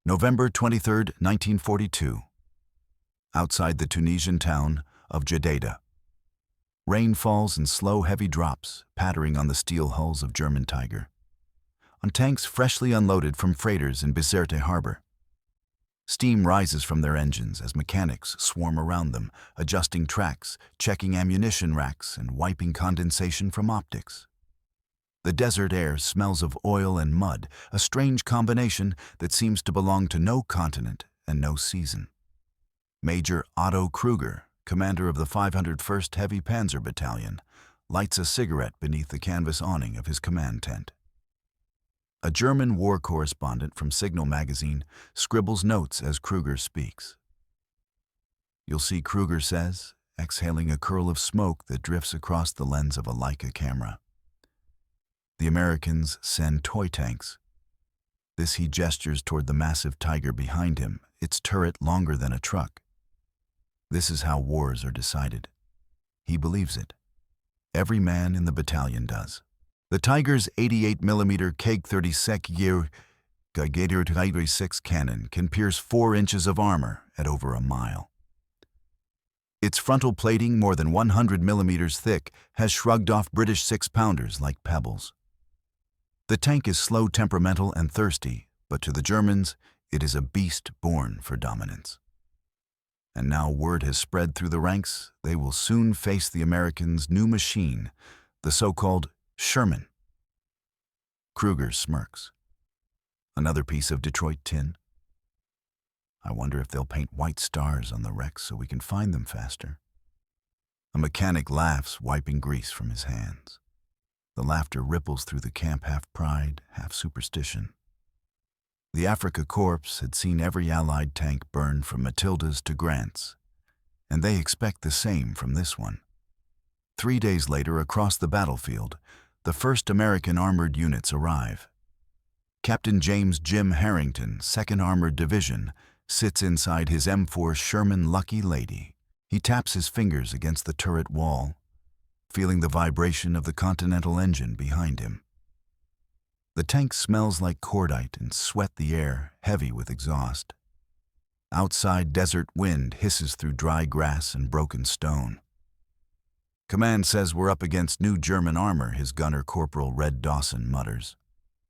November 23, 1942. Outside the Tunisian town of Jadida. Rain falls in slow, heavy drops, pattering on the steel hulls of German Tiger, on tanks freshly unloaded from freighters in Bizerte harbor. Steam rises from their engines as mechanics swarm around them, adjusting tracks, checking ammunition racks, and wiping condensation from optics. The desert air smells of oil and mud, a strange combination that seems to belong to no continent and no season. Major Otto Kruger, commander of the 501st Heavy Panzer Battalion, lights a cigarette beneath the canvas awning of his command tent. A German war correspondent from Signal magazine scribbles notes as Kruger speaks. You'll see, Kruger says, exhaling a curl of smoke that drifts across the lens of a Leica camera. The Americans send toy tanks. This he gestures toward the massive Tiger behind him, its turret longer than a truck. This is how wars are decided. He believes it. Every man in the battalion does. The Tiger's 88mm Keg-36 cannon can pierce 4 inches of armor at over a mile. Its frontal plating, more than 100 millimeters thick, has shrugged off British 6-pounders like pebbles. The tank is slow, temperamental, and thirsty, but to the Germans, it is a beast born for dominance. And now word has spread through the ranks, they will soon face the Americans' new machine, the so-called Sherman. Kruger smirks. Another piece of Detroit tin. I wonder if they'll paint white stars on the wrecks so we can find them faster. A mechanic laughs, wiping grease from his hands. The laughter ripples through the camp, half pride, half superstition. The Africa Corps had seen every Allied tank burn from Matildas to Grants, and they expect the same from this one. 3 days later, across the battlefield, the first American armored units arrive. Captain James Jim Harrington, 2nd Armored Division, sits inside his M4 Sherman Lucky Lady. He taps his fingers against the turret wall, feeling the vibration of the Continental engine behind him. The tank smells like cordite and sweat the air, heavy with exhaust. Outside, desert wind hisses through dry grass and broken stone. Command says we're up against new German armor, his gunner Corporal Red Dawson mutters.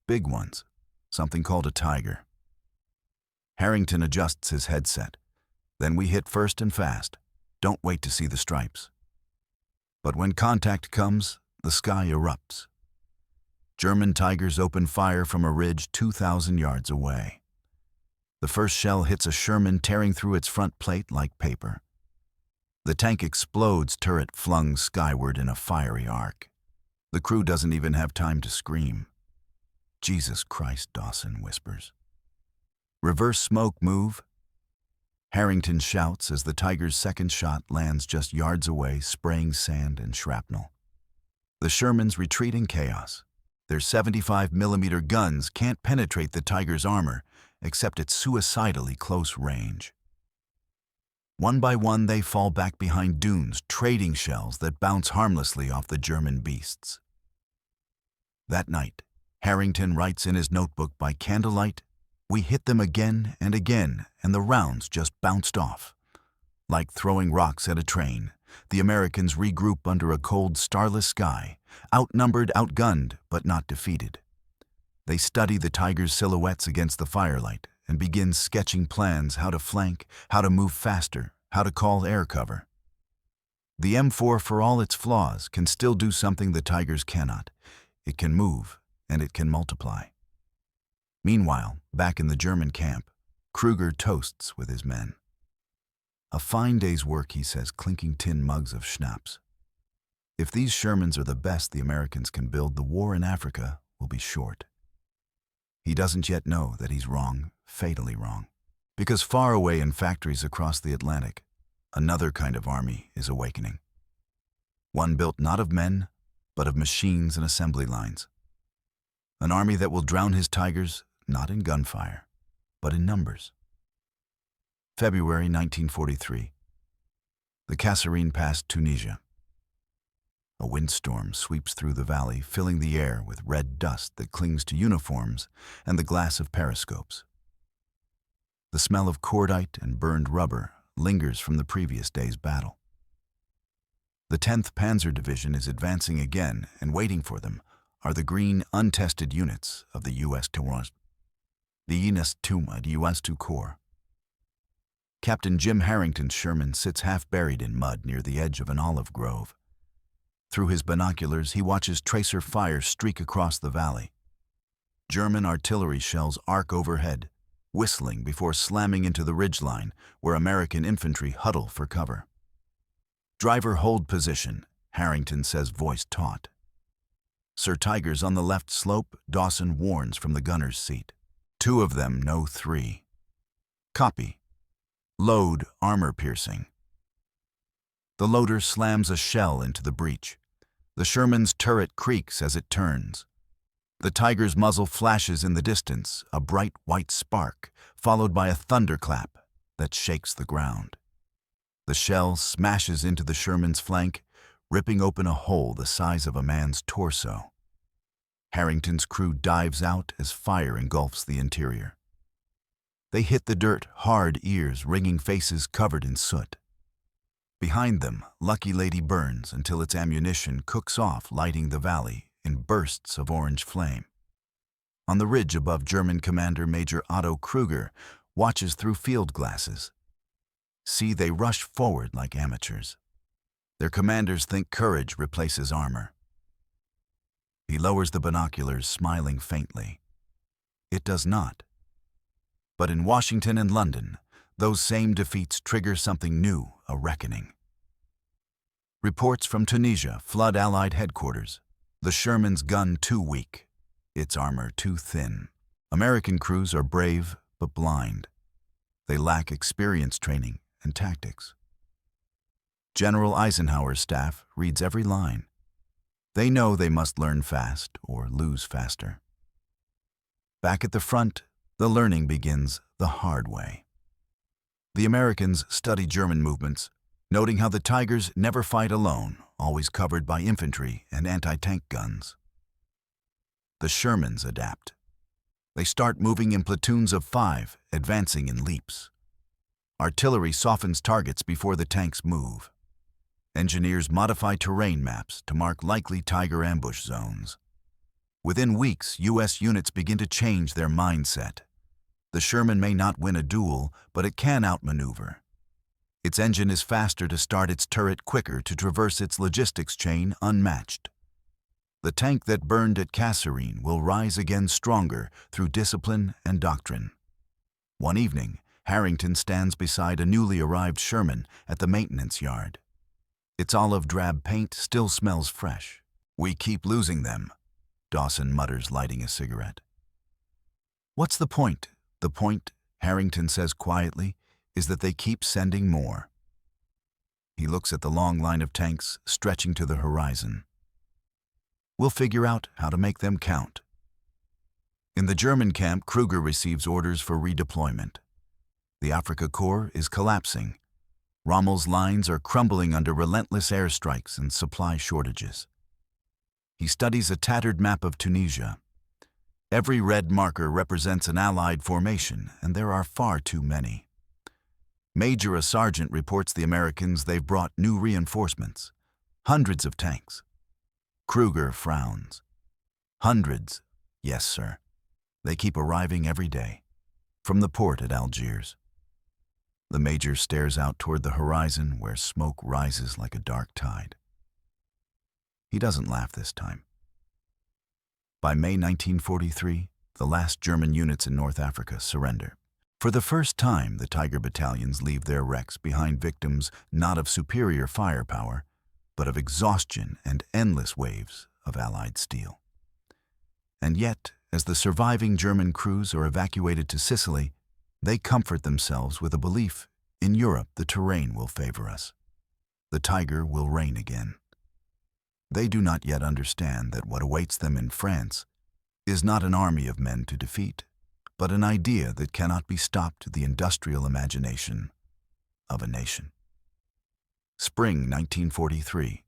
Big ones, something called a Tiger. Harrington adjusts his headset. Then we hit first and fast. Don't wait to see the stripes. But when contact comes, the sky erupts. German Tigers open fire from a ridge 2,000 yards away. The first shell hits a Sherman, tearing through its front plate like paper. The tank explodes, turret flung skyward in a fiery arc. The crew doesn't even have time to scream. Jesus Christ, Dawson whispers. Reverse smoke move. Harrington shouts as the Tiger's second shot lands just yards away, spraying sand and shrapnel. The Shermans retreat in chaos. Their 75mm guns can't penetrate the Tiger's armor, except at suicidally close range. One by one, they fall back behind dunes, trading shells that bounce harmlessly off the German beasts. That night, Harrington writes in his notebook, by candlelight, we hit them again and again, and the rounds just bounced off. Like throwing rocks at a train, the Americans regroup under a cold, starless sky, outnumbered, outgunned, but not defeated. They study the Tiger's silhouettes against the firelight and begin sketching plans how to flank, how to move faster, how to call air cover. The M4, for all its flaws, can still do something the Tigers cannot. It can move, and it can multiply. Meanwhile, back in the German camp, Kruger toasts with his men. A fine day's work, he says, clinking tin mugs of schnapps. If these Shermans are the best the Americans can build, the war in Africa will be short. He doesn't yet know that he's wrong, fatally wrong. Because far away in factories across the Atlantic, another kind of army is awakening. One built not of men, but of machines and assembly lines. An army that will drown his Tigers not in gunfire, but in numbers. February 1943. The Kasserine passed Tunisia. A windstorm sweeps through the valley, filling the air with red dust that clings to uniforms and the glass of periscopes. The smell of cordite and burned rubber lingers from the previous day's battle. The 10th Panzer Division is advancing again, and waiting for them are the green, untested units of the U.S. Corps, the U.S. Corps. Captain Jim Harrington's Sherman sits half-buried in mud near the edge of an olive grove. Through his binoculars, he watches tracer fire streak across the valley. German artillery shells arc overhead, whistling before slamming into the ridgeline where American infantry huddle for cover. "Driver, hold position," Harrington says, voice taut. "Sir, Tigers on the left slope," Dawson warns from the gunner's seat. "Two of them, no three." "Copy." "Load, armor piercing." The loader slams a shell into the breach. The Sherman's turret creaks as it turns. The Tiger's muzzle flashes in the distance, a bright white spark, followed by a thunderclap that shakes the ground. The shell smashes into the Sherman's flank, ripping open a hole the size of a man's torso. Harrington's crew dives out as fire engulfs the interior. They hit the dirt, hard ears ringing faces covered in soot. Behind them, Lucky Lady burns until its ammunition cooks off, lighting the valley in bursts of orange flame. On the ridge above, German Commander Major Otto Kruger watches through field glasses. See, they rush forward like amateurs. Their commanders think courage replaces armor. He lowers the binoculars, smiling faintly. It does not. But in Washington and London, those same defeats trigger something new, a reckoning. Reports from Tunisia flood Allied headquarters. The Sherman's gun too weak, its armor too thin. American crews are brave but blind. They lack experience, training, and tactics. General Eisenhower's staff reads every line. They know they must learn fast or lose faster. Back at the front, the learning begins the hard way. The Americans study German movements, noting how the Tigers never fight alone, always covered by infantry and anti-tank guns. The Shermans adapt. They start moving in platoons of 5, advancing in leaps. Artillery softens targets before the tanks move. Engineers modify terrain maps to mark likely Tiger ambush zones. Within weeks, U.S. units begin to change their mindset. The Sherman may not win a duel, but it can outmaneuver. Its engine is faster to start, its turret quicker to traverse its logistics chain unmatched. The tank that burned at Kasserine will rise again stronger through discipline and doctrine. One evening, Harrington stands beside a newly arrived Sherman at the maintenance yard. Its olive-drab paint still smells fresh. "We keep losing them," Dawson mutters, lighting a cigarette. "What's the point?" "The point," Harrington says quietly, "is that they keep sending more." He looks at the long line of tanks stretching to the horizon. "We'll figure out how to make them count." In the German camp, Kruger receives orders for redeployment. The Afrika Korps is collapsing. Rommel's lines are crumbling under relentless airstrikes and supply shortages. He studies a tattered map of Tunisia. Every red marker represents an Allied formation, and there are far too many. Major Sergeant reports the Americans they've brought new reinforcements. Hundreds of tanks. Kruger frowns. "Hundreds, yes, sir. They keep arriving every day. From the port at Algiers." The major stares out toward the horizon where smoke rises like a dark tide. He doesn't laugh this time. By May 1943, the last German units in North Africa surrender. For the first time, the Tiger battalions leave their wrecks behind, victims not of superior firepower, but of exhaustion and endless waves of Allied steel. And yet, as the surviving German crews are evacuated to Sicily, they comfort themselves with a belief in Europe the terrain will favor us. The Tiger will reign again. They do not yet understand that what awaits them in France is not an army of men to defeat, but an idea that cannot be stopped, the industrial imagination of a nation. Spring 1943.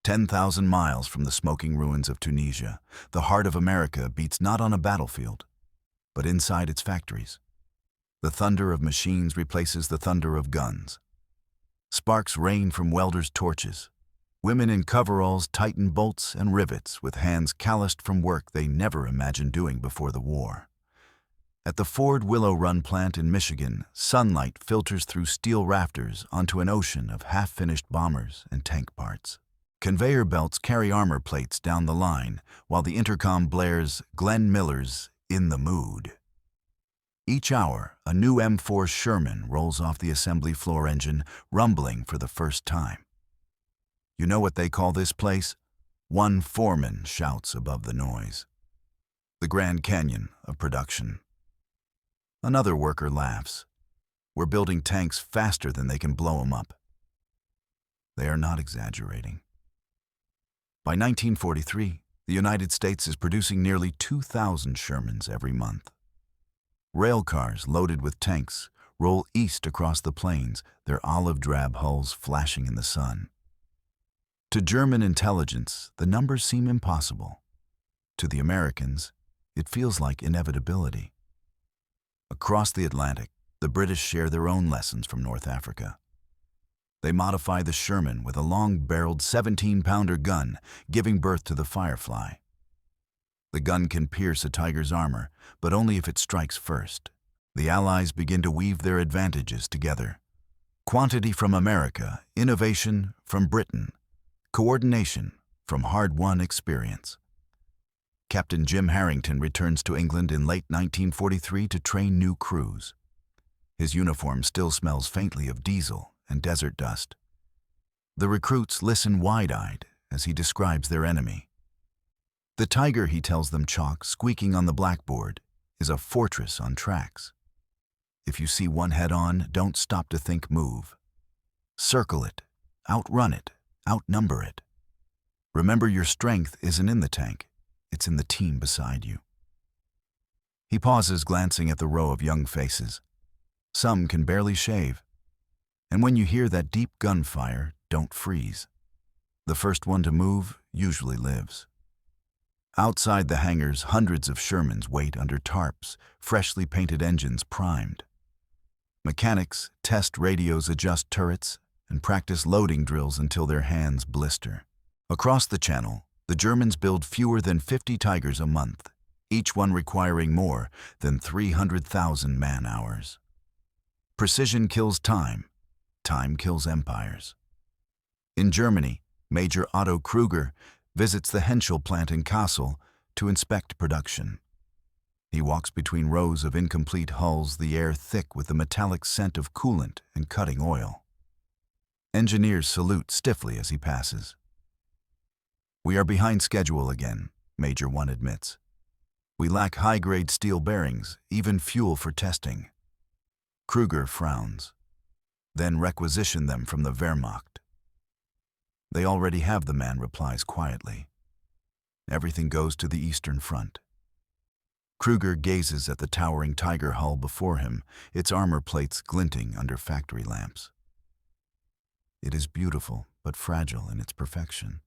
10,000 miles from the smoking ruins of Tunisia, the heart of America beats not on a battlefield, but inside its factories. The thunder of machines replaces the thunder of guns. Sparks rain from welders' torches. Women in coveralls tighten bolts and rivets with hands calloused from work they never imagined doing before the war. At the Ford Willow Run plant in Michigan, sunlight filters through steel rafters onto an ocean of half-finished bombers and tank parts. Conveyor belts carry armor plates down the line, while the intercom blares Glenn Miller's "In the Mood." Each hour, a new M4 Sherman rolls off the assembly floor engine, rumbling for the first time. You know what they call this place? One foreman shouts above the noise. The Grand Canyon of production. Another worker laughs. We're building tanks faster than they can blow them up. They are not exaggerating. By 1943, the United States is producing nearly 2,000 Shermans every month. Rail cars loaded with tanks roll east across the plains, their olive-drab hulls flashing in the sun. To German intelligence, the numbers seem impossible. To the Americans, it feels like inevitability. Across the Atlantic, the British share their own lessons from North Africa. They modify the Sherman with a long-barreled 17-pounder gun, giving birth to the Firefly. The gun can pierce a Tiger's armor, but only if it strikes first. The Allies begin to weave their advantages together. Quantity from America, innovation from Britain, coordination from hard-won experience. Captain Jim Harrington returns to England in late 1943 to train new crews. His uniform still smells faintly of diesel and desert dust. The recruits listen wide-eyed as he describes their enemy. The Tiger, he tells them, chalk squeaking on the blackboard, is a fortress on tracks. If you see one head-on, don't stop to think, move. Circle it, outrun it, outnumber it. Remember, your strength isn't in the tank, it's in the team beside you. He pauses, glancing at the row of young faces. Some can barely shave. And when you hear that deep gunfire, don't freeze. The first one to move usually lives. Outside the hangars, hundreds of Shermans wait under tarps, freshly painted engines primed. Mechanics test radios, adjust turrets, and practice loading drills until their hands blister. Across the channel, the Germans build fewer than 50 Tigers a month, each one requiring more than 300,000 man-hours. Precision kills time. Time kills empires. In Germany, Major Otto Kruger visits the Henschel plant in Kassel to inspect production. He walks between rows of incomplete hulls, the air thick with the metallic scent of coolant and cutting oil. Engineers salute stiffly as he passes. "We are behind schedule again," Major One admits. "We lack high-grade steel bearings, even fuel for testing." Kruger frowns. "Then requisition them from the Wehrmacht." "They already have," the man replies quietly. Everything goes to the Eastern Front. Kruger gazes at the towering Tiger hull before him, its armor plates glinting under factory lamps. It is beautiful, but fragile in its perfection.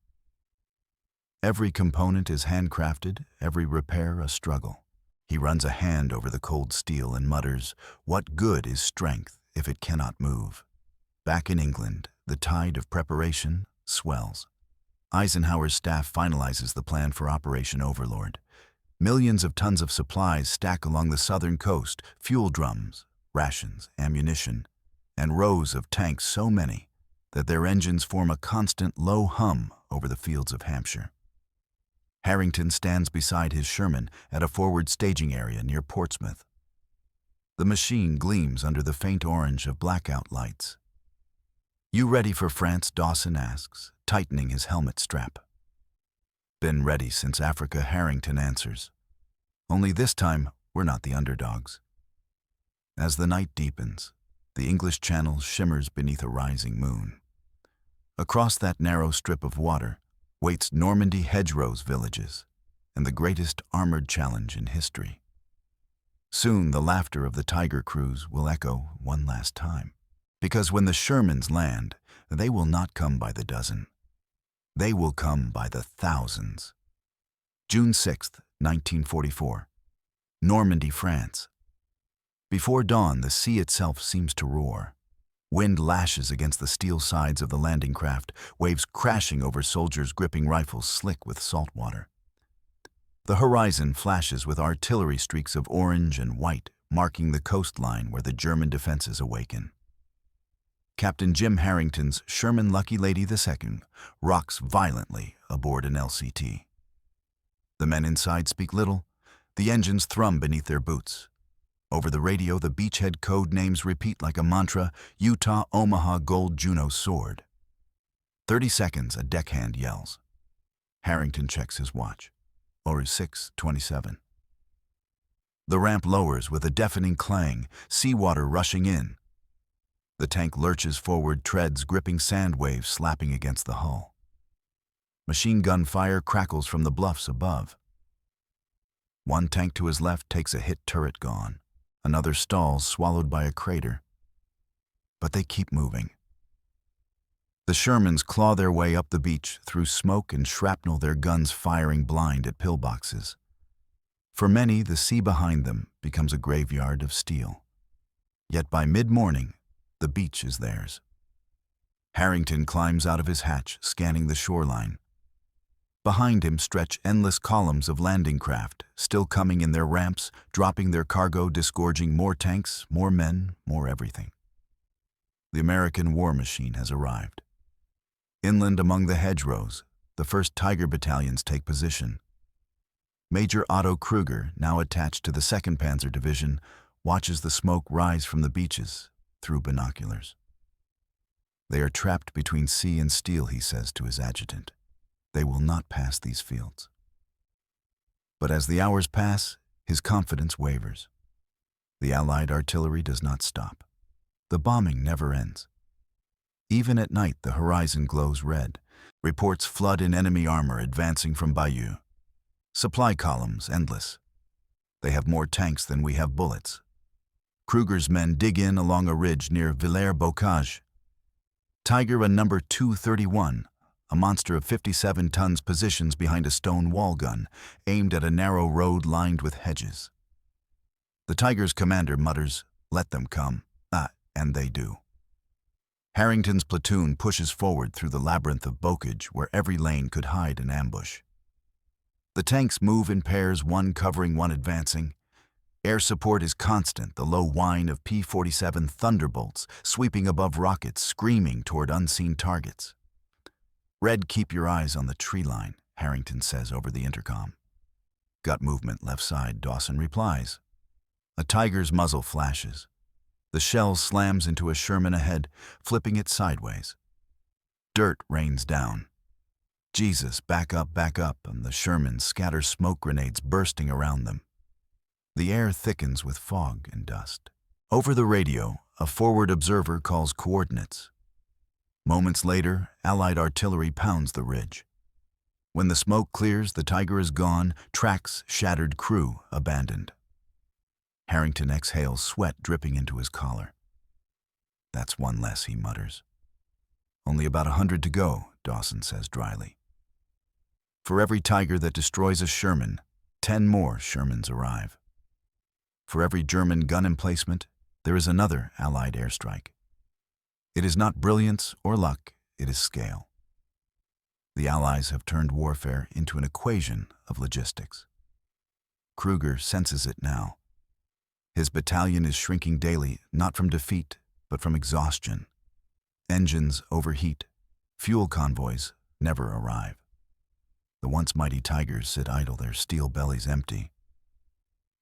Every component is handcrafted, every repair a struggle. He runs a hand over the cold steel and mutters, "What good is strength if it cannot move?" Back in England, the tide of preparation swells. Eisenhower's staff finalizes the plan for Operation Overlord. Millions of tons of supplies stack along the southern coast, fuel drums, rations, ammunition, and rows of tanks so many that their engines form a constant low hum over the fields of Hampshire. Harrington stands beside his Sherman at a forward staging area near Portsmouth. The machine gleams under the faint orange of blackout lights. "You ready for France?" Dawson asks, tightening his helmet strap. "Been ready since Africa," Harrington answers. "Only this time, we're not the underdogs." As the night deepens, the English Channel shimmers beneath a rising moon. Across that narrow strip of water waits Normandy hedgerows villages and the greatest armored challenge in history. Soon the laughter of the Tiger crews will echo one last time. Because when the Shermans land, they will not come by the dozen. They will come by the thousands. June 6, 1944. Normandy, France. Before dawn, the sea itself seems to roar. Wind lashes against the steel sides of the landing craft, waves crashing over soldiers gripping rifles slick with salt water. The horizon flashes with artillery streaks of orange and white, marking the coastline where the German defenses awaken. Captain Jim Harrington's Sherman Lucky Lady II rocks violently aboard an LCT. The men inside speak little. The engines thrum beneath their boots. Over the radio, the beachhead code names repeat like a mantra: Utah, Omaha, Gold, Juno, Sword. 30 seconds, a deckhand yells. Harrington checks his watch. Or 6:27. The ramp lowers with a deafening clang, seawater rushing in. The tank lurches forward, treads gripping sand waves slapping against the hull. Machine gun fire crackles from the bluffs above. One tank to his left takes a hit turret gone. Another stalls, swallowed by a crater. But they keep moving. The Shermans claw their way up the beach through smoke and shrapnel, their guns firing blind at pillboxes. For many, the sea behind them becomes a graveyard of steel. Yet by mid-morning, the beach is theirs. Harrington climbs out of his hatch, scanning the shoreline. Behind him stretch endless columns of landing craft, still coming in their ramps, dropping their cargo, disgorging more tanks, more men, more everything. The American war machine has arrived. Inland among the hedgerows, the 1st Tiger battalions take position. Major Otto Kruger, now attached to the 2nd Panzer Division, watches the smoke rise from the beaches through binoculars. They are trapped between sea and steel, he says to his adjutant. They will not pass these fields. But as the hours pass, his confidence wavers. The Allied artillery does not stop. The bombing never ends. Even at night, the horizon glows red. Reports flood in enemy armor advancing from Bayeux. Supply columns endless. They have more tanks than we have bullets. Kruger's men dig in along a ridge near Villers-Bocage. Tiger and number 231, a monster of 57 tons, positions behind a stone wall gun, aimed at a narrow road lined with hedges. The Tiger's commander mutters, "Let them come." And they do. Harrington's platoon pushes forward through the labyrinth of bocage where every lane could hide an ambush. The tanks move in pairs, one covering one advancing. Air support is constant, the low whine of P-47 Thunderbolts sweeping above rockets, screaming toward unseen targets. "Red, keep your eyes on the tree line," Harrington says over the intercom. "Got movement left side," Dawson replies. A Tiger's muzzle flashes. The shell slams into a Sherman ahead, flipping it sideways. Dirt rains down. "Jesus, back up," and the Shermans scatter smoke grenades bursting around them. The air thickens with fog and dust. Over the radio, a forward observer calls coordinates. Moments later, Allied artillery pounds the ridge. When the smoke clears, the Tiger is gone, tracks shattered, crew abandoned. Harrington exhales, sweat dripping into his collar. "That's one less," he mutters. "Only about 100 to go," Dawson says dryly. For every Tiger that destroys a Sherman, 10 more Shermans arrive. For every German gun emplacement, there is another Allied airstrike. It is not brilliance or luck, it is scale. The Allies have turned warfare into an equation of logistics. Kruger senses it now. His battalion is shrinking daily, not from defeat, but from exhaustion. Engines overheat. Fuel convoys never arrive. The once mighty Tigers sit idle, their steel bellies empty.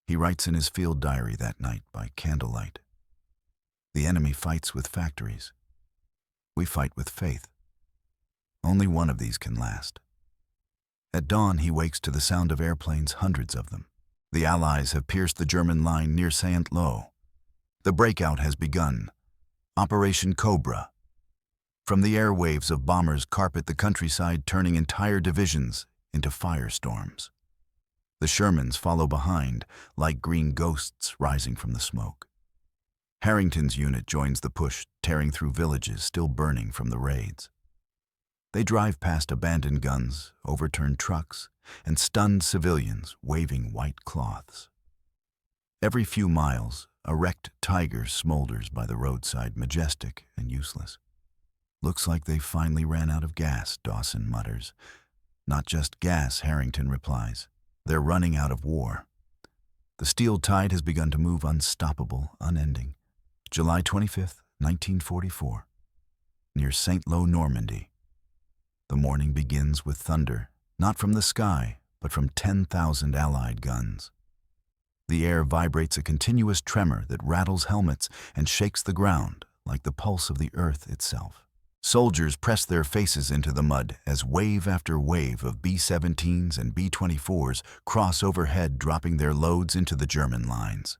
He writes in his field diary that night by candlelight. "The enemy fights with factories. We fight with faith. Only one of these can last." At dawn, he wakes to the sound of airplanes, hundreds of them. The Allies have pierced the German line near Saint-Lô. The breakout has begun. Operation Cobra. From the airwaves of bombers carpet the countryside, turning entire divisions into firestorms. The Shermans follow behind, like green ghosts rising from the smoke. Harrington's unit joins the push, tearing through villages still burning from the raids. They drive past abandoned guns, overturned trucks, and stunned civilians waving white cloths. Every few miles, a wrecked Tiger smolders by the roadside, majestic and useless. "Looks like they finally ran out of gas," Dawson mutters. "Not just gas," Harrington replies. "They're running out of war." The steel tide has begun to move, unstoppable, unending. July 25th, 1944. Near St. Lo, Normandy. The morning begins with thunder, not from the sky, but from 10,000 Allied guns. The air vibrates a continuous tremor that rattles helmets and shakes the ground like the pulse of the earth itself. Soldiers press their faces into the mud as wave after wave of B-17s and B-24s cross overhead, dropping their loads into the German lines.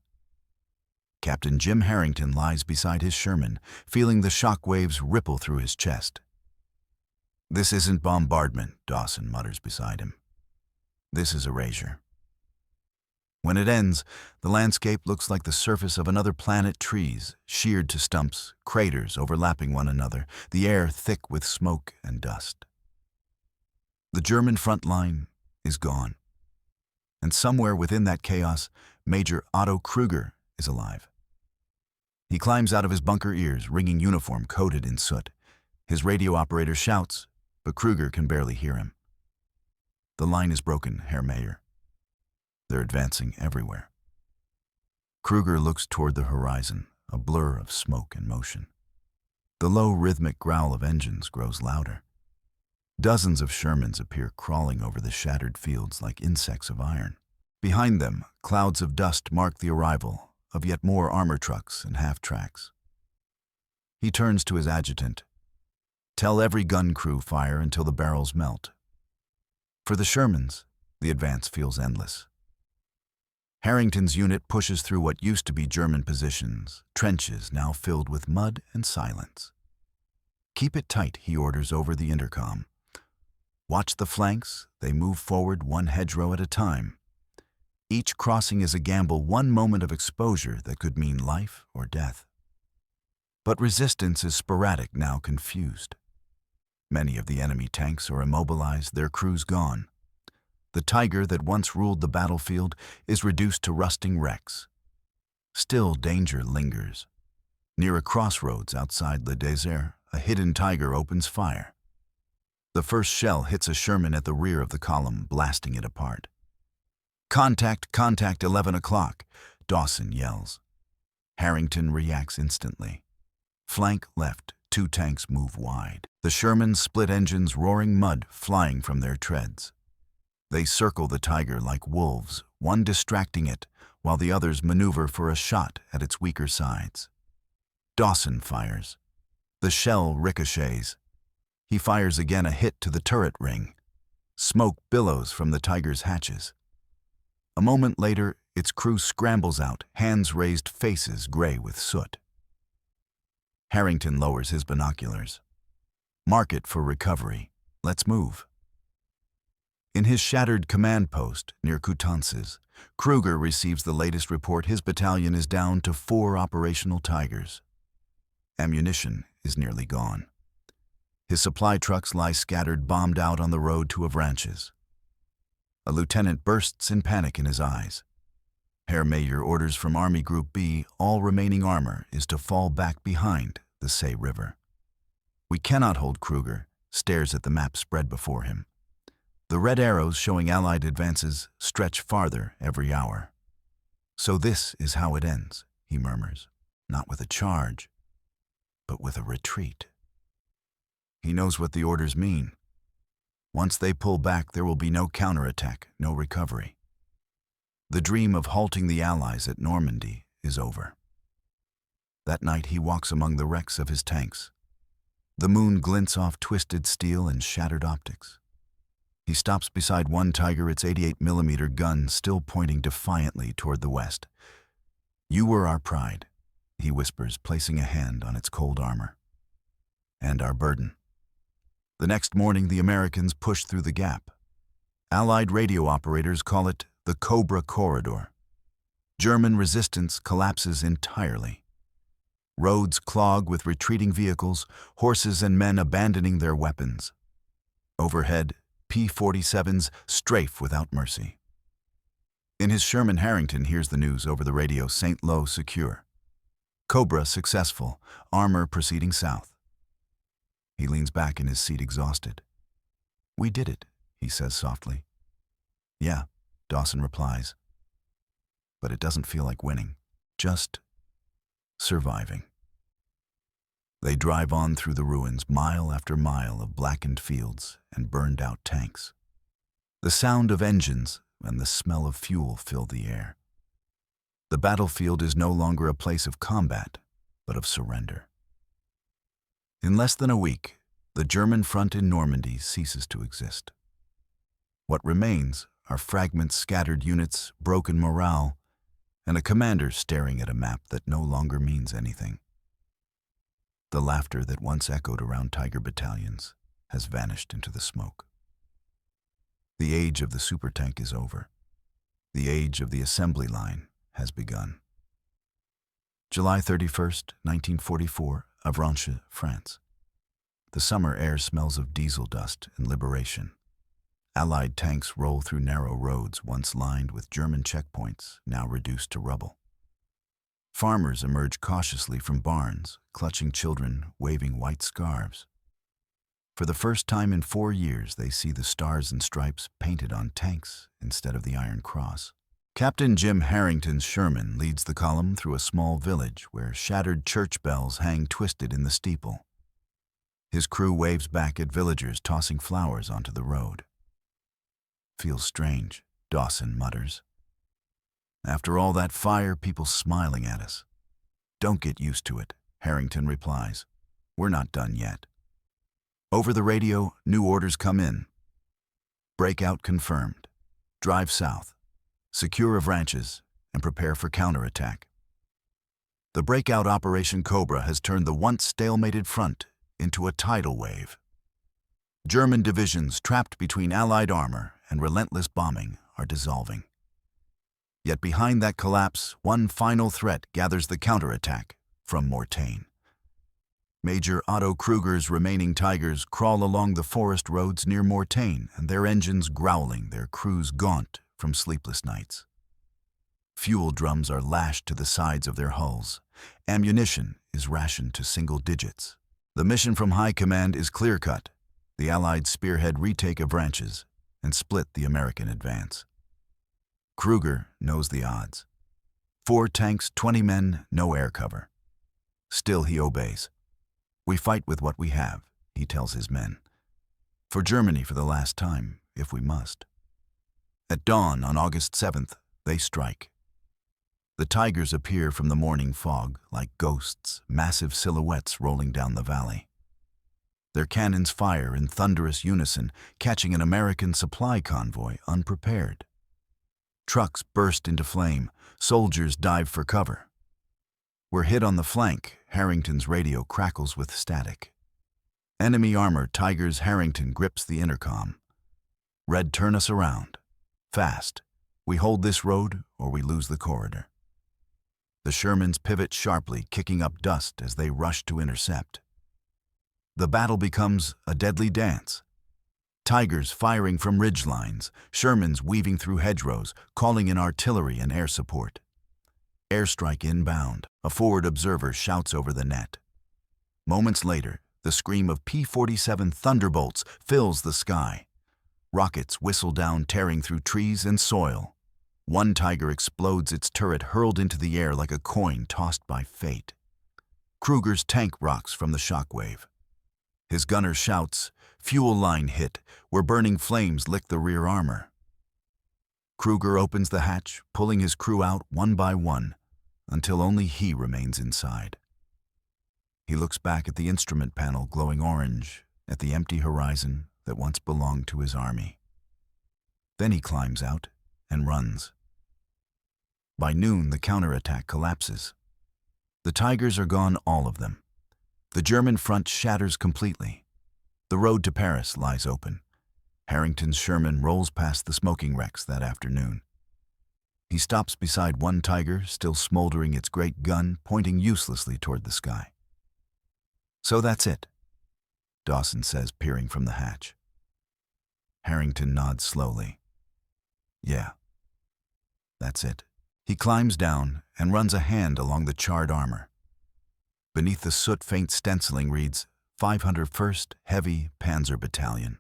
Captain Jim Harrington lies beside his Sherman, feeling the shock waves ripple through his chest. "This isn't bombardment," Dawson mutters beside him. "This is erasure." When it ends, the landscape looks like the surface of another planet, trees sheared to stumps, craters overlapping one another, the air thick with smoke and dust. The German front line is gone. And somewhere within that chaos, Major Otto Kruger is alive. He climbs out of his bunker ears, ringing uniform coated in soot. His radio operator shouts, but Kruger can barely hear him. "The line is broken, Herr Mayer. They're advancing everywhere." Kruger looks toward the horizon, a blur of smoke and motion. The low, rhythmic growl of engines grows louder. Dozens of Shermans appear crawling over the shattered fields like insects of iron. Behind them, clouds of dust mark the arrival of yet more armor trucks and half-tracks. He turns to his adjutant. "Tell every gun crew fire until the barrels melt." For the Shermans, the advance feels endless. Harrington's unit pushes through what used to be German positions, trenches now filled with mud and silence. "Keep it tight," he orders over the intercom. "Watch the flanks, they move forward one hedgerow at a time. Each crossing is a gamble, one moment of exposure that could mean life or death." But resistance is sporadic, now confused. Many of the enemy tanks are immobilized, their crews gone. The Tiger that once ruled the battlefield is reduced to rusting wrecks. Still, danger lingers. Near a crossroads outside Le Désert, a hidden Tiger opens fire. The first shell hits a Sherman at the rear of the column, blasting it apart. "Contact, contact, 11 o'clock, Dawson yells. Harrington reacts instantly. Flank left, 2 tanks move wide. The Shermans split engines, roaring mud flying from their treads. They circle the Tiger like wolves, one distracting it, while the others maneuver for a shot at its weaker sides. Dawson fires. The shell ricochets. He fires again, a hit to the turret ring. Smoke billows from the Tiger's hatches. A moment later, its crew scrambles out, hands raised, faces gray with soot. Harrington lowers his binoculars. "Mark it for recovery. Let's move." In his shattered command post near Coutances, Kruger receives the latest report. His battalion is down to 4 operational Tigers. Ammunition is nearly gone. His supply trucks lie scattered, bombed out on the road to Avranches. A lieutenant bursts in panic in his eyes. Herr Mayer orders from Army Group B, all remaining armor is to fall back behind the Say River. "We cannot hold," Kruger stares at the map spread before him. The red arrows showing Allied advances stretch farther every hour. "So this is how it ends," he murmurs, "not with a charge, but with a retreat." He knows what the orders mean. Once they pull back, there will be no counterattack, no recovery. The dream of halting the Allies at Normandy is over. That night he walks among the wrecks of his tanks. The moon glints off twisted steel and shattered optics. He stops beside one Tiger, its 88mm gun still pointing defiantly toward the west. "You were our pride," he whispers, placing a hand on its cold armor. "And our burden." The next morning, the Americans push through the gap. Allied radio operators call it the Cobra Corridor. German resistance collapses entirely. Roads clog with retreating vehicles, horses and men abandoning their weapons. Overhead, P-47s strafe without mercy. In his Sherman, Harrington hears the news over the radio. St. Lo secure. Cobra successful. Armor proceeding south. He leans back in his seat exhausted. "We did it," he says softly. "Yeah," Dawson replies. But it doesn't feel like winning. Just surviving. They drive on through the ruins, mile after mile of blackened fields and burned-out tanks. The sound of engines and the smell of fuel fill the air. The battlefield is no longer a place of combat, but of surrender. In less than a week, the German front in Normandy ceases to exist. What remains are fragments, scattered units, broken morale, and a commander staring at a map that no longer means anything. The laughter that once echoed around Tiger battalions has vanished into the smoke. The age of the supertank is over. The age of the assembly line has begun. July 31st, 1944, Avranches, France. The summer air smells of diesel dust and liberation. Allied tanks roll through narrow roads once lined with German checkpoints, now reduced to rubble. Farmers emerge cautiously from barns, clutching children, waving white scarves. For the first time in 4 years, they see the stars and stripes painted on tanks instead of the Iron Cross. Captain Jim Harrington's Sherman leads the column through a small village where shattered church bells hang twisted in the steeple. His crew waves back at villagers tossing flowers onto the road. "Feels strange," Dawson mutters. "After all that fire, people smiling at us." "Don't get used to it," Harrington replies. "We're not done yet." Over the radio, new orders come in. Breakout confirmed. Drive south. Secure Avranches and prepare for counterattack. The breakout Operation Cobra has turned the once stalemated front into a tidal wave. German divisions trapped between Allied armor and relentless bombing are dissolving. Yet behind that collapse, one final threat gathers the counterattack from Mortain. Major Otto Kruger's remaining Tigers crawl along the forest roads near Mortain, and their engines growling, their crews gaunt from sleepless nights. Fuel drums are lashed to the sides of their hulls. Ammunition is rationed to single digits. The mission from High Command is clear-cut. The Allied spearhead retake Avranches and split the American advance. Kruger knows the odds. 4 tanks, 20 men, no air cover. Still he obeys. "We fight with what we have," he tells his men. "For Germany for the last time, if we must." At dawn on August 7th, they strike. The Tigers appear from the morning fog like ghosts, massive silhouettes rolling down the valley. Their cannons fire in thunderous unison, catching an American supply convoy unprepared. Trucks burst into flame. Soldiers dive for cover. "We're hit on the flank," Harrington's radio crackles with static. "Enemy armor, Tigers." Harrington grips the intercom. "Red, turn us around. Fast. We hold this road or we lose the corridor." The Shermans pivot sharply, kicking up dust as they rush to intercept. The battle becomes a deadly dance. Tigers firing from ridge lines, Shermans weaving through hedgerows, calling in artillery and air support. Airstrike inbound. A forward observer shouts over the net. Moments later, the scream of P-47 thunderbolts fills the sky. Rockets whistle down, tearing through trees and soil. One Tiger explodes, its turret hurled into the air like a coin tossed by fate. Kruger's tank rocks from the shockwave. His gunner shouts, "Fuel line hit, where burning flames lick the rear armor." Kruger opens the hatch, pulling his crew out one by one, until only he remains inside. He looks back at the instrument panel glowing orange, at the empty horizon that once belonged to his army. Then he climbs out and runs. By noon, the counterattack collapses. The Tigers are gone, all of them. The German front shatters completely. The road to Paris lies open. Harrington's Sherman rolls past the smoking wrecks that afternoon. He stops beside one Tiger, still smoldering its great gun, pointing uselessly toward the sky. "So that's it," Dawson says, peering from the hatch. Harrington nods slowly. "Yeah." That's it. He climbs down and runs a hand along the charred armor. Beneath the soot-faint stenciling reads, 501st Heavy Panzer Battalion.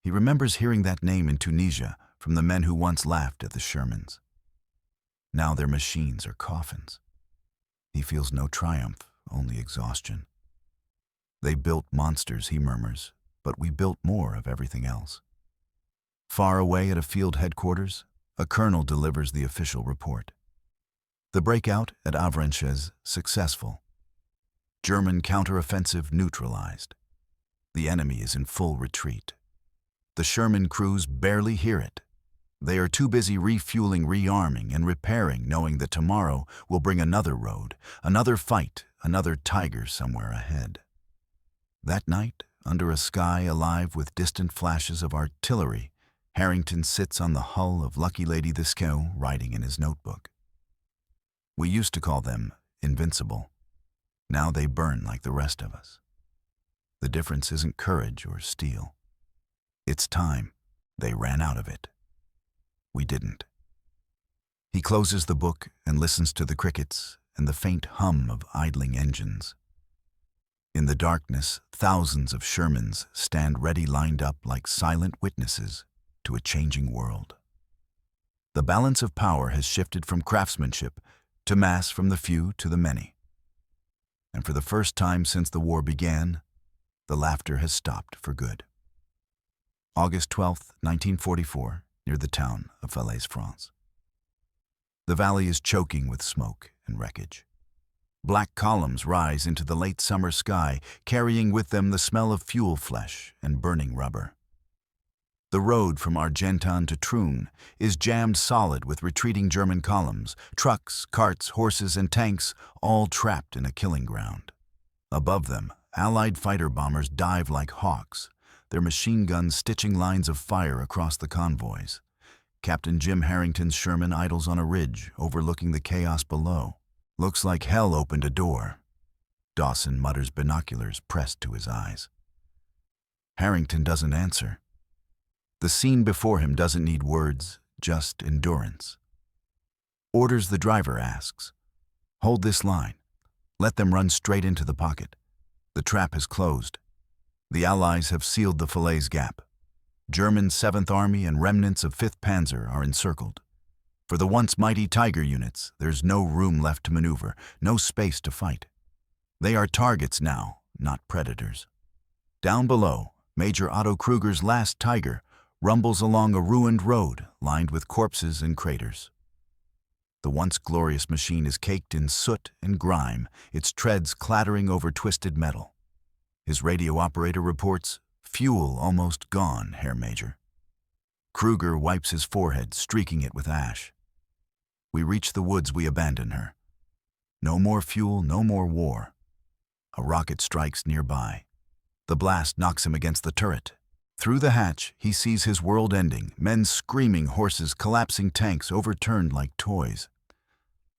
He remembers hearing that name in Tunisia from the men who once laughed at the Shermans. Now their machines are coffins. He feels no triumph, only exhaustion. They built monsters, he murmurs, but we built more of everything else. Far away at a field headquarters, a colonel delivers the official report. The breakout at Avranches successful. German counteroffensive neutralized. The enemy is in full retreat. The Sherman crews barely hear it. They are too busy refueling, rearming, and repairing, knowing that tomorrow will bring another road, another fight, another tiger somewhere ahead. That night, under a sky alive with distant flashes of artillery, Harrington sits on the hull of Lucky Lady Viscount, writing in his notebook. We used to call them invincible. Now they burn like the rest of us. The difference isn't courage or steel. It's time. They ran out of it. We didn't. He closes the book and listens to the crickets and the faint hum of idling engines. In the darkness, thousands of Shermans stand ready, lined up like silent witnesses to a changing world. The balance of power has shifted from craftsmanship to mass, from the few to the many. And for the first time since the war began, the laughter has stopped for good. August 12, 1944, near the town of Falaise, France. The valley is choking with smoke and wreckage. Black columns rise into the late summer sky, carrying with them the smell of fuel flesh and burning rubber. The road from Argentan to Troon is jammed solid with retreating German columns, trucks, carts, horses, and tanks, all trapped in a killing ground. Above them, Allied fighter bombers dive like hawks, their machine guns stitching lines of fire across the convoys. Captain Jim Harrington's Sherman idles on a ridge, overlooking the chaos below. Looks like hell opened a door. Dawson mutters, binoculars pressed to his eyes. Harrington doesn't answer. The scene before him doesn't need words, just endurance. Orders the driver asks. Hold this line. Let them run straight into the pocket. The trap has closed. The Allies have sealed the Falaise Gap. German 7th Army and remnants of 5th Panzer are encircled. For the once mighty Tiger units, there's no room left to maneuver, no space to fight. They are targets now, not predators. Down below, Major Otto Kruger's last Tiger rumbles along a ruined road lined with corpses and craters. The once glorious machine is caked in soot and grime, its treads clattering over twisted metal. His radio operator reports, "Fuel almost gone, Herr Major." Kruger wipes his forehead, streaking it with ash. We reach the woods, we abandon her. No more fuel, no more war. A rocket strikes nearby. The blast knocks him against the turret. Through the hatch, he sees his world ending, men screaming, horses collapsing, tanks overturned like toys.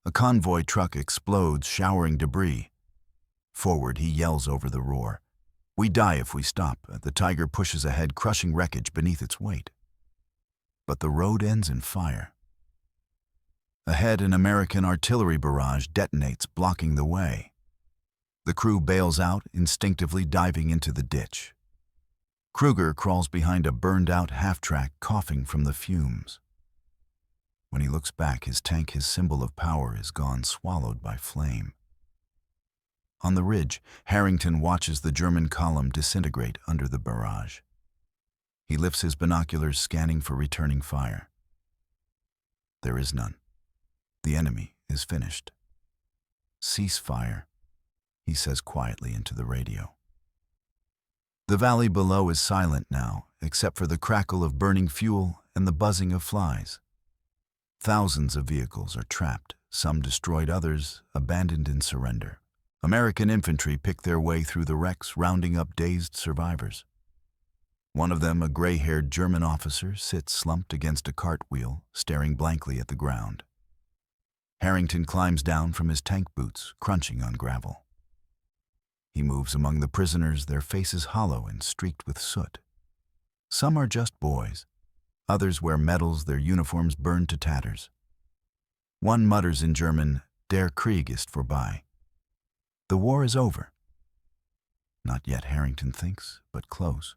A convoy truck explodes, showering debris. Forward, he yells over the roar. We die if we stop. The Tiger pushes ahead, crushing wreckage beneath its weight. But the road ends in fire. Ahead, an American artillery barrage detonates, blocking the way. The crew bails out, instinctively diving into the ditch. Kruger crawls behind a burned-out half-track, coughing from the fumes. When he looks back, his tank, his symbol of power, is gone, swallowed by flame. On the ridge, Harrington watches the German column disintegrate under the barrage. He lifts his binoculars, scanning for returning fire. There is none. The enemy is finished. Cease fire, he says quietly into the radio. The valley below is silent now, except for the crackle of burning fuel and the buzzing of flies. Thousands of vehicles are trapped, some destroyed, others abandoned in surrender. American infantry pick their way through the wrecks, rounding up dazed survivors. One of them, a gray-haired German officer, sits slumped against a cartwheel, staring blankly at the ground. Harrington climbs down from his tank boots, crunching on gravel. He moves among the prisoners, their faces hollow and streaked with soot. Some are just boys. Others wear medals, their uniforms burned to tatters. One mutters in German, "Der Krieg ist vorbei." The war is over. Not yet, Harrington thinks, but close.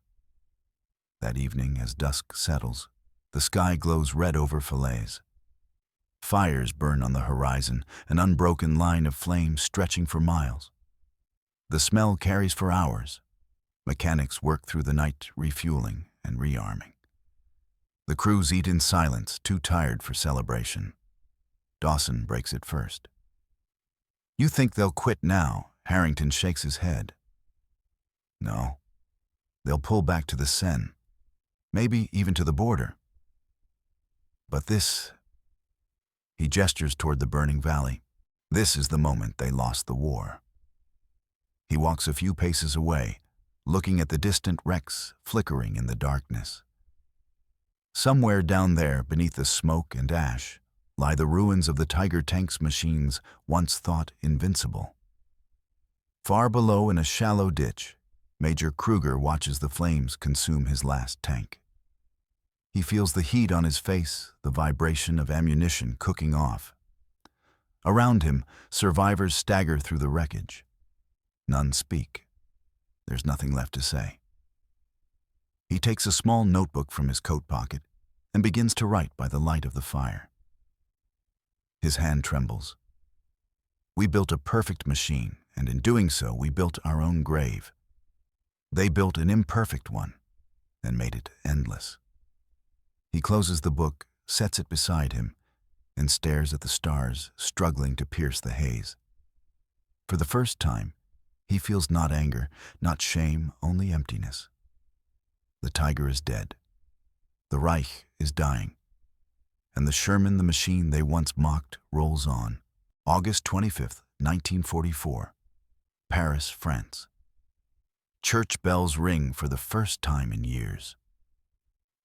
That evening, as dusk settles, the sky glows red over Falaise. Fires burn on the horizon, an unbroken line of flame stretching for miles. The smell carries for hours. Mechanics work through the night, refueling and rearming. The crews eat in silence, too tired for celebration. Dawson breaks it first. "You think they'll quit now?" Harrington shakes his head. "No. They'll pull back to the Seine, maybe even to the border. But this..." He gestures toward the burning valley. "This is the moment they lost the war." He walks a few paces away, looking at the distant wrecks flickering in the darkness. Somewhere down there, beneath the smoke and ash, lie the ruins of the Tiger tank's machines once thought invincible. Far below, in a shallow ditch, Major Kruger watches the flames consume his last tank. He feels the heat on his face, the vibration of ammunition cooking off. Around him, survivors stagger through the wreckage. None speak. There's nothing left to say. He takes a small notebook from his coat pocket and begins to write by the light of the fire. His hand trembles. "We built a perfect machine, and in doing so, we built our own grave. They built an imperfect one and made it endless." He closes the book, sets it beside him, and stares at the stars struggling to pierce the haze. For the first time, he feels not anger, not shame, only emptiness. The Tiger is dead. The Reich is dying. And the Sherman, the machine they once mocked, rolls on. August 25th, 1944. Paris, France. Church bells ring for the first time in years.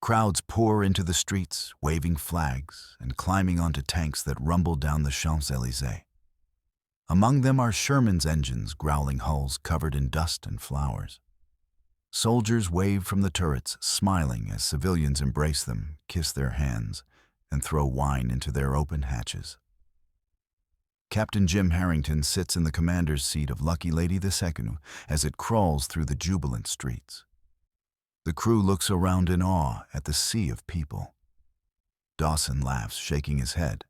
Crowds pour into the streets, waving flags and climbing onto tanks that rumble down the Champs-Élysées. Among them are Sherman's engines, growling hulls covered in dust and flowers. Soldiers wave from the turrets, smiling as civilians embrace them, kiss their hands, and throw wine into their open hatches. Captain Jim Harrington sits in the commander's seat of Lucky Lady II as it crawls through the jubilant streets. The crew looks around in awe at the sea of people. Dawson laughs, shaking his head.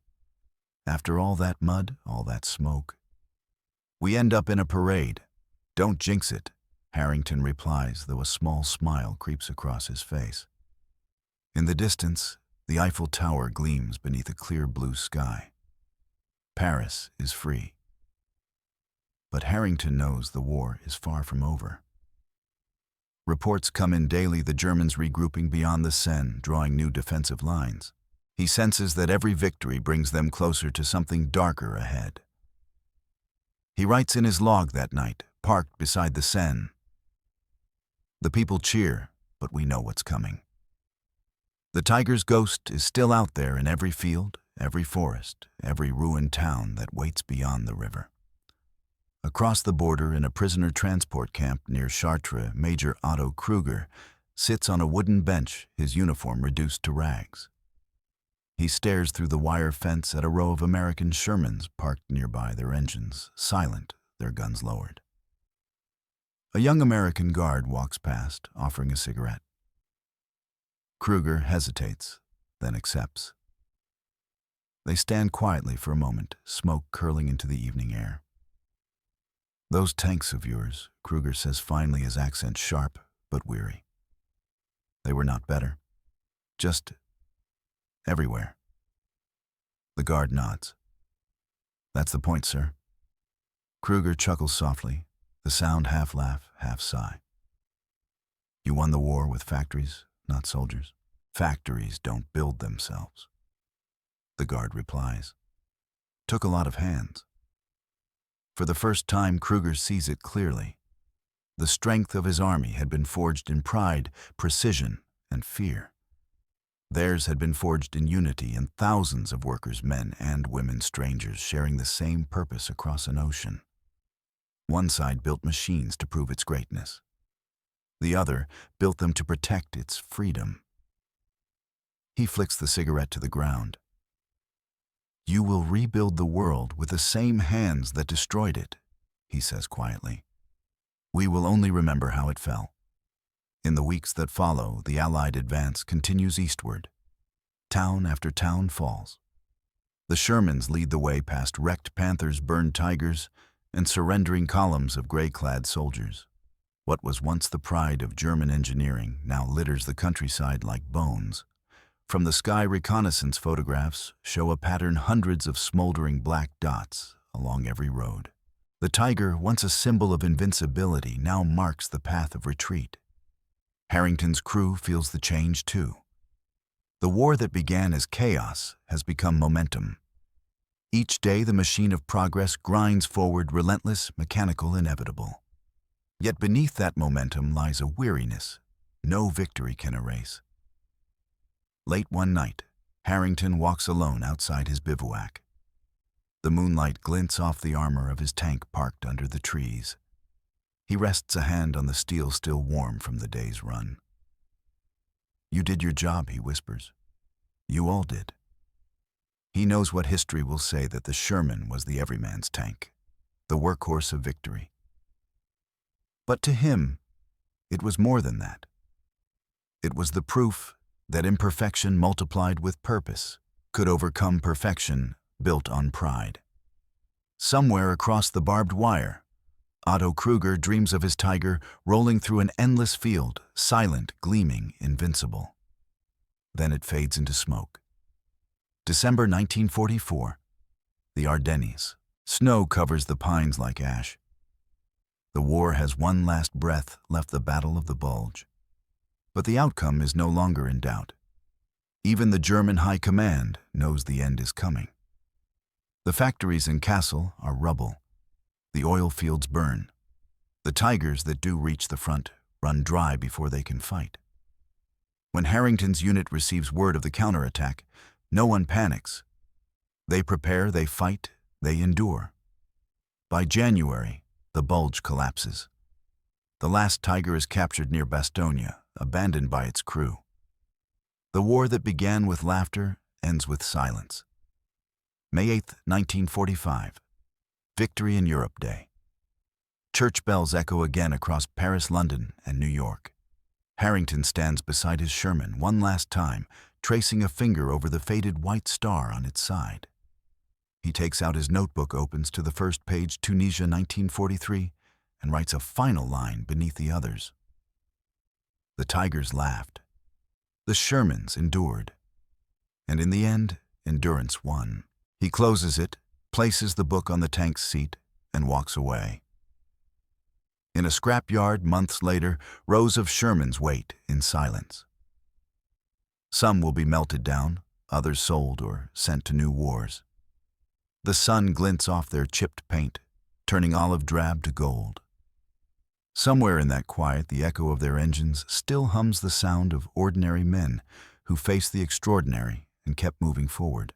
After all that mud, all that smoke. "We end up in a parade. Don't jinx it," Harrington replies, though a small smile creeps across his face. In the distance, the Eiffel Tower gleams beneath a clear blue sky. Paris is free. But Harrington knows the war is far from over. Reports come in daily, the Germans regrouping beyond the Seine, drawing new defensive lines. He senses that every victory brings them closer to something darker ahead. He writes in his log that night, parked beside the Seine. "The people cheer, but we know what's coming." The Tiger's ghost is still out there in every field, every forest, every ruined town that waits beyond the river. Across the border, in a prisoner transport camp near Chartres, Major Otto Kruger sits on a wooden bench, his uniform reduced to rags. He stares through the wire fence at a row of American Shermans parked nearby, their engines silent, their guns lowered. A young American guard walks past, offering a cigarette. Kruger hesitates, then accepts. They stand quietly for a moment, smoke curling into the evening air. "Those tanks of yours," Kruger says finally, his accent sharp but weary. "They were not better. Just everywhere." The guard nods. "That's the point, sir." Kruger chuckles softly, the sound half laugh, half sigh. "You won the war with factories, not soldiers. Factories don't build themselves." The guard replies. "Took a lot of hands." For the first time, Kruger sees it clearly. The strength of his army had been forged in pride, precision, and fear. Theirs had been forged in unity, and thousands of workers, men and women, strangers, sharing the same purpose across an ocean. One side built machines to prove its greatness. The other built them to protect its freedom. He flicks the cigarette to the ground. "You will rebuild the world with the same hands that destroyed it," he says quietly. "We will only remember how it fell." In the weeks that follow, the Allied advance continues eastward. Town after town falls. The Shermans lead the way past wrecked Panthers, burned Tigers, and surrendering columns of gray-clad soldiers. What was once the pride of German engineering now litters the countryside like bones. From the sky, reconnaissance photographs show a pattern hundreds of smoldering black dots along every road. The Tiger, once a symbol of invincibility, now marks the path of retreat. Harrington's crew feels the change too. The war that began as chaos has become momentum. Each day the machine of progress grinds forward, relentless, mechanical, inevitable. Yet beneath that momentum lies a weariness no victory can erase. Late one night, Harrington walks alone outside his bivouac. The moonlight glints off the armor of his tank parked under the trees. He rests a hand on the steel still warm from the day's run. "You did your job," he whispers. "You all did." He knows what history will say, that the Sherman was the everyman's tank, the workhorse of victory. But to him, it was more than that. It was the proof that imperfection multiplied with purpose could overcome perfection built on pride. Somewhere across the barbed wire, Otto Kruger dreams of his Tiger rolling through an endless field, silent, gleaming, invincible. Then it fades into smoke. December 1944, the Ardennes. Snow covers the pines like ash. The war has one last breath left, the Battle of the Bulge. But the outcome is no longer in doubt. Even the German High Command knows the end is coming. The factories in Kassel are rubble. The oil fields burn. The Tigers that do reach the front run dry before they can fight. When Harrington's unit receives word of the counterattack, no one panics. They prepare, they fight, they endure. By January, the Bulge collapses. The last Tiger is captured near Bastogne, abandoned by its crew. The war that began with laughter ends with silence. May 8, 1945, Victory in Europe Day. Church bells echo again across Paris, London, and New York. Harrington stands beside his Sherman one last time, tracing a finger over the faded white star on its side. He takes out his notebook, opens to the first page, Tunisia 1943, and writes a final line beneath the others. The Tigers laughed. The Shermans endured. And in the end, endurance won. He closes it, places the book on the tank's seat, and walks away. In a scrapyard months later, rows of Shermans wait in silence. Some will be melted down, others sold or sent to new wars. The sun glints off their chipped paint, turning olive drab to gold. Somewhere in that quiet, the echo of their engines still hums the sound of ordinary men who faced the extraordinary and kept moving forward.